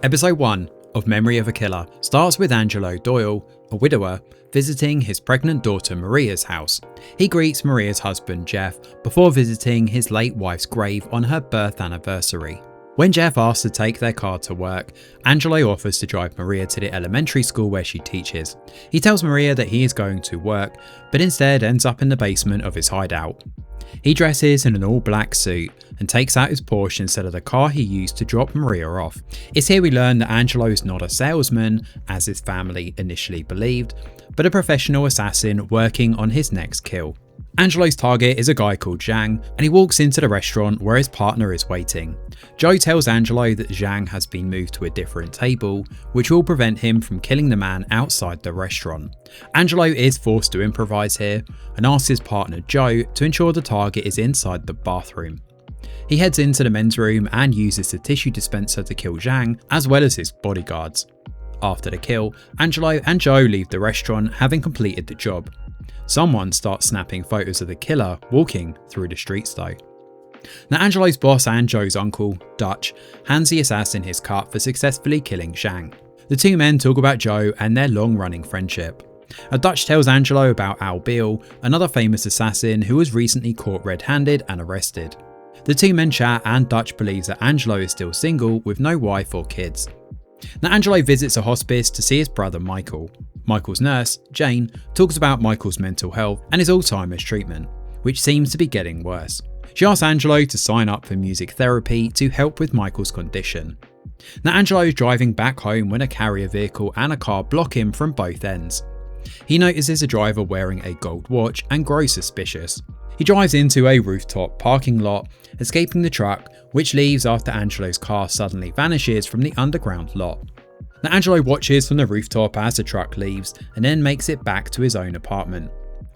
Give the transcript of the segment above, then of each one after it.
Episode 1 of Memory of a Killer starts with Angelo Doyle, a widower, visiting his pregnant daughter Maria's house. He greets Maria's husband Jeff before visiting his late wife's grave on her birth anniversary. When Jeff asks to take their car to work, Angelo offers to drive Maria to the elementary school where she teaches. He tells Maria that he is going to work, but instead ends up in the basement of his hideout. He dresses in an all-black suit and takes out his Porsche instead of the car he used to drop Maria off. It's here we learn that Angelo is not a salesman, as his family initially believed, but a professional assassin working on his next kill. Angelo's target is a guy called Zhang, and he walks into the restaurant where his partner is waiting. Joe tells Angelo that Zhang has been moved to a different table, which will prevent him from killing the man outside the restaurant. Angelo is forced to improvise here and asks his partner Joe to ensure the target is inside the bathroom. He heads into the men's room and uses the tissue dispenser to kill Zhang, as well as his bodyguards. After the kill, Angelo and Joe leave the restaurant having completed the job. Someone starts snapping photos of the killer walking through the streets though. Now Angelo's boss and Joe's uncle, Dutch, hands the assassin his cut for successfully killing Zhang. The two men talk about Joe and their long-running friendship. Dutch tells Angelo about Al Beal, another famous assassin who was recently caught red-handed and arrested. The two men chat and Dutch believes that Angelo is still single with no wife or kids. Now Angelo visits a hospice to see his brother Michael. Michael's nurse, Jane, talks about Michael's mental health and his Alzheimer's treatment, which seems to be getting worse. She asks Angelo to sign up for music therapy to help with Michael's condition. Now Angelo is driving back home when a carrier vehicle and a car block him from both ends. He notices a driver wearing a gold watch and grows suspicious. He drives into a rooftop parking lot, escaping the truck, which leaves after Angelo's car suddenly vanishes from the underground lot. Now Angelo watches from the rooftop as the truck leaves and then makes it back to his own apartment.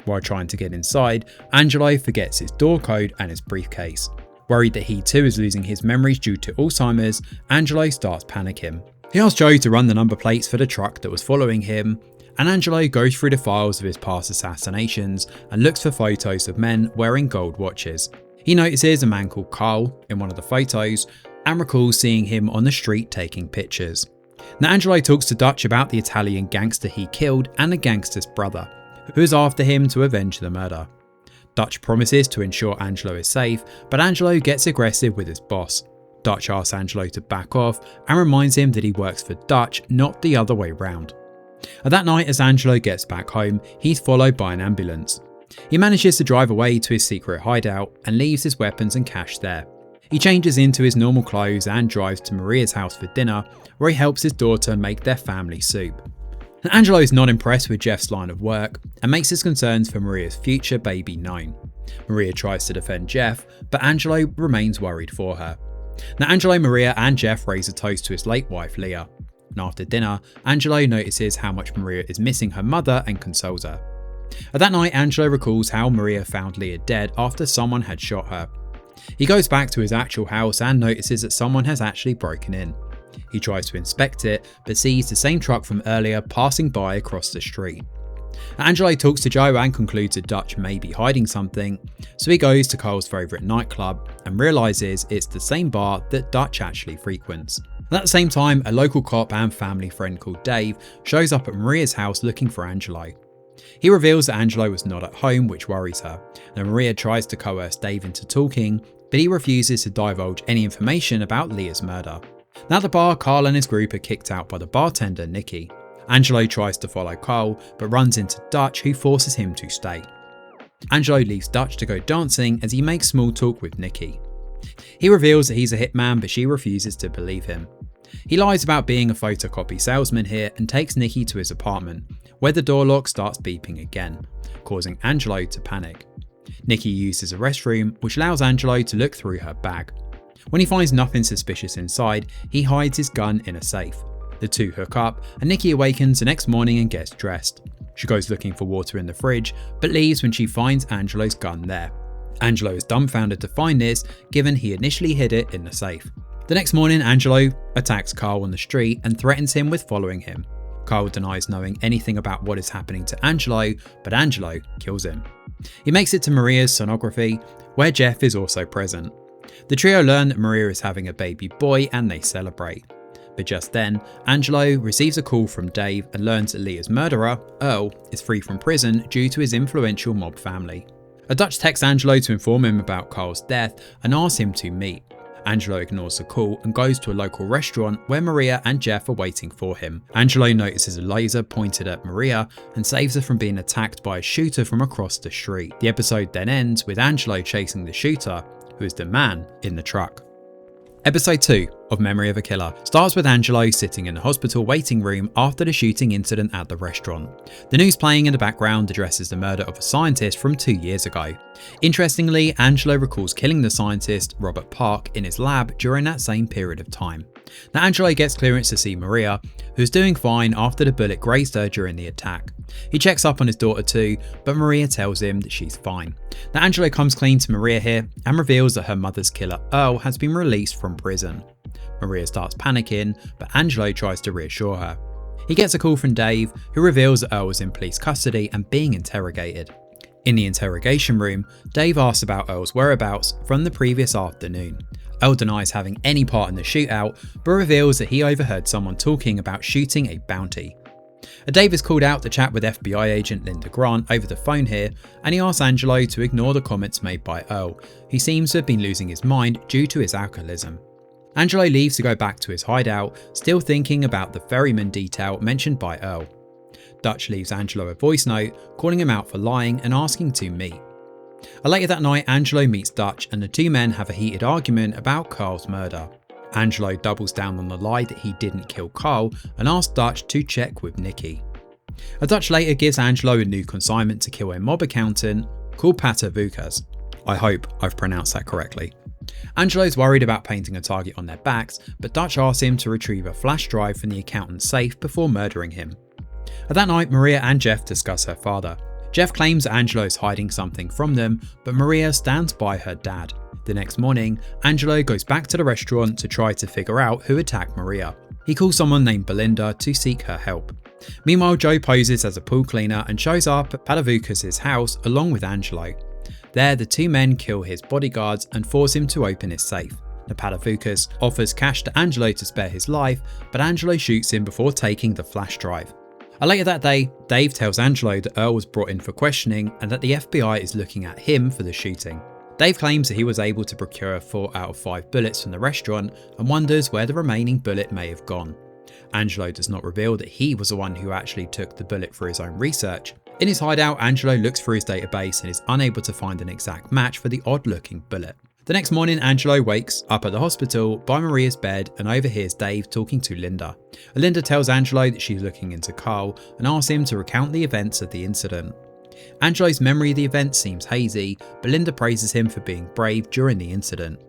While trying to get inside, Angelo forgets his door code and his briefcase. Worried that he too is losing his memories due to Alzheimer's, Angelo starts panicking. He asks Joe to run the number plates for the truck that was following him, and Angelo goes through the files of his past assassinations and looks for photos of men wearing gold watches. He notices a man called Carl in one of the photos and recalls seeing him on the street taking pictures. Now Angelo talks to Dutch about the Italian gangster he killed and the gangster's brother, who is after him to avenge the murder. Dutch promises to ensure Angelo is safe, but Angelo gets aggressive with his boss. Dutch asks Angelo to back off and reminds him that he works for Dutch, not the other way round. That night, as Angelo gets back home, he's followed by an ambulance. He manages to drive away to his secret hideout and leaves his weapons and cash there. He changes into his normal clothes and drives to Maria's house for dinner, where he helps his daughter make their family soup. Angelo is not impressed with Jeff's line of work and makes his concerns for Maria's future baby known. Maria tries to defend Jeff, but Angelo remains worried for her. Now Angelo, Maria and Jeff raise a toast to his late wife Leah. And after dinner, Angelo notices how much Maria is missing her mother and consoles her. That night, Angelo recalls how Maria found Leah dead after someone had shot her. He goes back to his actual house and notices that someone has actually broken in. He tries to inspect it, but sees the same truck from earlier passing by across the street. Angelo talks to Joe and concludes that Dutch may be hiding something, so he goes to Carl's favourite nightclub and realises it's the same bar that Dutch actually frequents. At the same time, a local cop and family friend called Dave shows up at Maria's house looking for Angelo. He reveals that Angelo was not at home, which worries her, and Maria tries to coerce Dave into talking, but he refuses to divulge any information about Leah's murder. Now at the bar, Carl and his group are kicked out by the bartender Nikki. Angelo tries to follow Carl, but runs into Dutch, who forces him to stay. Angelo leaves Dutch to go dancing as he makes small talk with Nikki. He reveals that he's a hitman, but she refuses to believe him. He lies about being a photocopy salesman here and takes Nikki to his apartment, where the door lock starts beeping again, causing Angelo to panic. Nikki uses a restroom, which allows Angelo to look through her bag. When he finds nothing suspicious inside, he hides his gun in a safe. The two hook up, and Nikki awakens the next morning and gets dressed. She goes looking for water in the fridge, but leaves when she finds Angelo's gun there. Angelo is dumbfounded to find this, given he initially hid it in the safe. The next morning, Angelo attacks Carl on the street and threatens him with following him. Carl denies knowing anything about what is happening to Angelo, but Angelo kills him. He makes it to Maria's sonography, where Jeff is also present. The trio learn that Maria is having a baby boy and they celebrate. But just then, Angelo receives a call from Dave and learns that Leah's murderer, Earl, is free from prison due to his influential mob family. A Dutch texts Angelo to inform him about Carl's death and asks him to meet. Angelo ignores the call and goes to a local restaurant where Maria and Jeff are waiting for him. Angelo notices a laser pointed at Maria and saves her from being attacked by a shooter from across the street. The episode then ends with Angelo chasing the shooter, who is the man in the truck. Episode 2 of Memory of a Killer starts with Angelo sitting in the hospital waiting room after the shooting incident at the restaurant. The news playing in the background addresses the murder of a scientist from 2 years ago. Interestingly, Angelo recalls killing the scientist, Robert Park, in his lab during that same period of time. Now Angelo gets clearance to see Maria, who's doing fine after the bullet grazed her during the attack. He checks up on his daughter too, but Maria tells him that she's fine. Now Angelo comes clean to Maria here and reveals that her mother's killer Earl has been released from prison. Maria starts panicking, but Angelo tries to reassure her. He gets a call from Dave, who reveals that Earl was in police custody and being interrogated. In the interrogation room, Dave asks about Earl's whereabouts from the previous afternoon. Earl denies having any part in the shootout, but reveals that he overheard someone talking about shooting a bounty. Dave is called out to chat with FBI agent Linda Grant over the phone here, and he asks Angelo to ignore the comments made by Earl, who seems to have been losing his mind due to his alcoholism. Angelo leaves to go back to his hideout, still thinking about the ferryman detail mentioned by Earl. Dutch leaves Angelo a voice note, calling him out for lying and asking to meet. Later that night, Angelo meets Dutch and the two men have a heated argument about Carl's murder. Angelo doubles down on the lie that he didn't kill Carl and asks Dutch to check with Nikki. Dutch later gives Angelo a new consignment to kill a mob accountant called Pater Vukas. I hope I've pronounced that correctly. Angelo's worried about painting a target on their backs, but Dutch asks him to retrieve a flash drive from the accountant's safe before murdering him. That night, Maria and Jeff discuss her father. Jeff claims Angelo is hiding something from them, but Maria stands by her dad. The next morning, Angelo goes back to the restaurant to try to figure out who attacked Maria. He calls someone named Belinda to seek her help. Meanwhile, Joe poses as a pool cleaner and shows up at Palavukas' house along with Angelo. There, the two men kill his bodyguards and force him to open his safe. Palavukas offers cash to Angelo to spare his life, but Angelo shoots him before taking the flash drive. Later that day, Dave tells Angelo that Earl was brought in for questioning and that the FBI is looking at him for the shooting. Dave claims that he was able to procure 4 out of 5 bullets from the restaurant and wonders where the remaining bullet may have gone. Angelo does not reveal that he was the one who actually took the bullet for his own research. In his hideout, Angelo looks through his database and is unable to find an exact match for the odd-looking bullet. The next morning, Angelo wakes up at the hospital by Maria's bed and overhears Dave talking to Linda. Linda tells Angelo that she's looking into Carl and asks him to recount the events of the incident. Angelo's memory of the event seems hazy, but Linda praises him for being brave during the incident.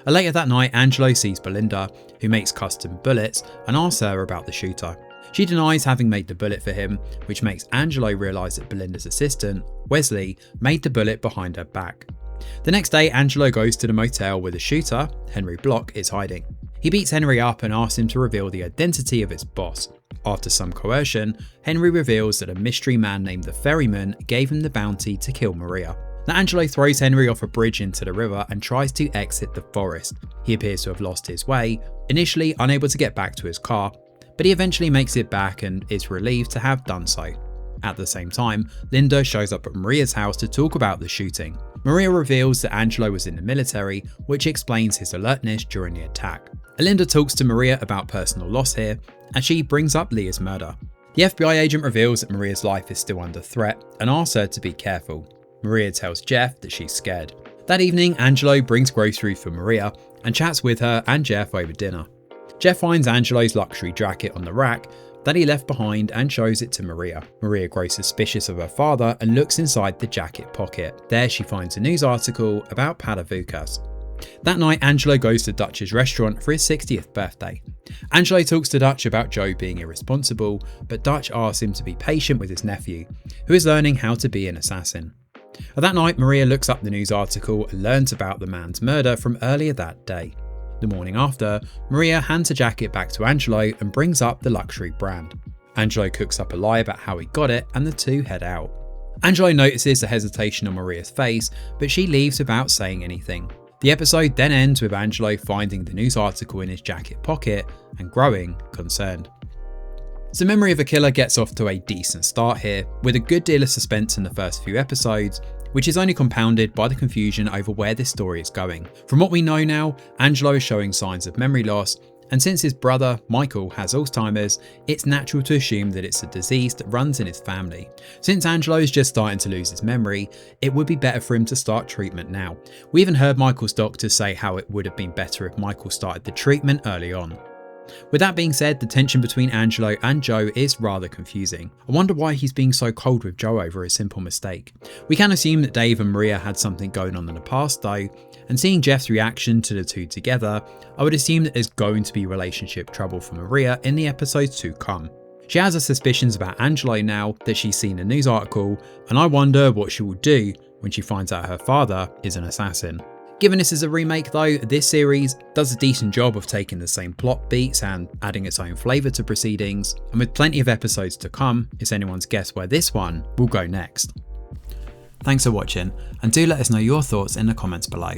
Later that night, Angelo sees Belinda, who makes custom bullets, and asks her about the shooter. She denies having made the bullet for him, which makes Angelo realise that Belinda's assistant, Wesley, made the bullet behind her back. The next day, Angelo goes to the motel where the shooter, Henry Block, is hiding. He beats Henry up and asks him to reveal the identity of his boss. After some coercion, Henry reveals that a mystery man named the Ferryman gave him the bounty to kill Maria. Now Angelo throws Henry off a bridge into the river and tries to exit the forest. He appears to have lost his way, initially unable to get back to his car, but he eventually makes it back and is relieved to have done so. At the same time, Linda shows up at Maria's house to talk about the shooting. Maria reveals that Angelo was in the military, which explains his alertness during the attack. Linda talks to Maria about personal loss here, and she brings up Leah's murder. The FBI agent reveals that Maria's life is still under threat and asks her to be careful. Maria tells Jeff that she's scared. That evening, Angelo brings groceries for Maria and chats with her and Jeff over dinner. Jeff finds Angelo's luxury jacket on the rack that he left behind and shows it to Maria. Maria grows suspicious of her father and looks inside the jacket pocket. There she finds a news article about Palavukas. That night, Angelo goes to Dutch's restaurant for his 60th birthday. Angelo talks to Dutch about Joe being irresponsible, but Dutch asks him to be patient with his nephew, who is learning how to be an assassin. That night, Maria looks up the news article and learns about the man's murder from earlier that day. The morning after, Maria hands a jacket back to Angelo and brings up the luxury brand. Angelo cooks up a lie about how he got it and the two head out. Angelo notices the hesitation on Maria's face, but she leaves without saying anything. The episode then ends with Angelo finding the news article in his jacket pocket and growing concerned. So Memory of a Killer gets off to a decent start here, with a good deal of suspense in the first few episodes, which is only compounded by the confusion over where this story is going. From what we know now, Angelo is showing signs of memory loss, and since his brother, Michael, has Alzheimer's, it's natural to assume that it's a disease that runs in his family. Since Angelo is just starting to lose his memory, it would be better for him to start treatment now. We even heard Michael's doctor say how it would have been better if Michael started the treatment early on. With that being said, the tension between Angelo and Joe is rather confusing. I wonder why he's being so cold with Joe over a simple mistake. We can assume that Dave and Maria had something going on in the past though, and seeing Jeff's reaction to the two together, I would assume that there's going to be relationship trouble for Maria in the episodes to come. She has her suspicions about Angelo now that she's seen a news article, and I wonder what she will do when she finds out her father is an assassin. Given this is a remake though, this series does a decent job of taking the same plot beats and adding its own flavour to proceedings, and with plenty of episodes to come, it's anyone's guess where this one will go next. Thanks for watching, and do let us know your thoughts in the comments below.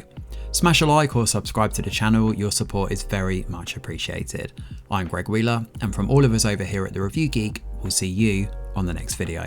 Smash a like or subscribe to the channel, your support is very much appreciated. I'm Greg Wheeler, and from all of us over here at The Review Geek, we'll see you on the next video.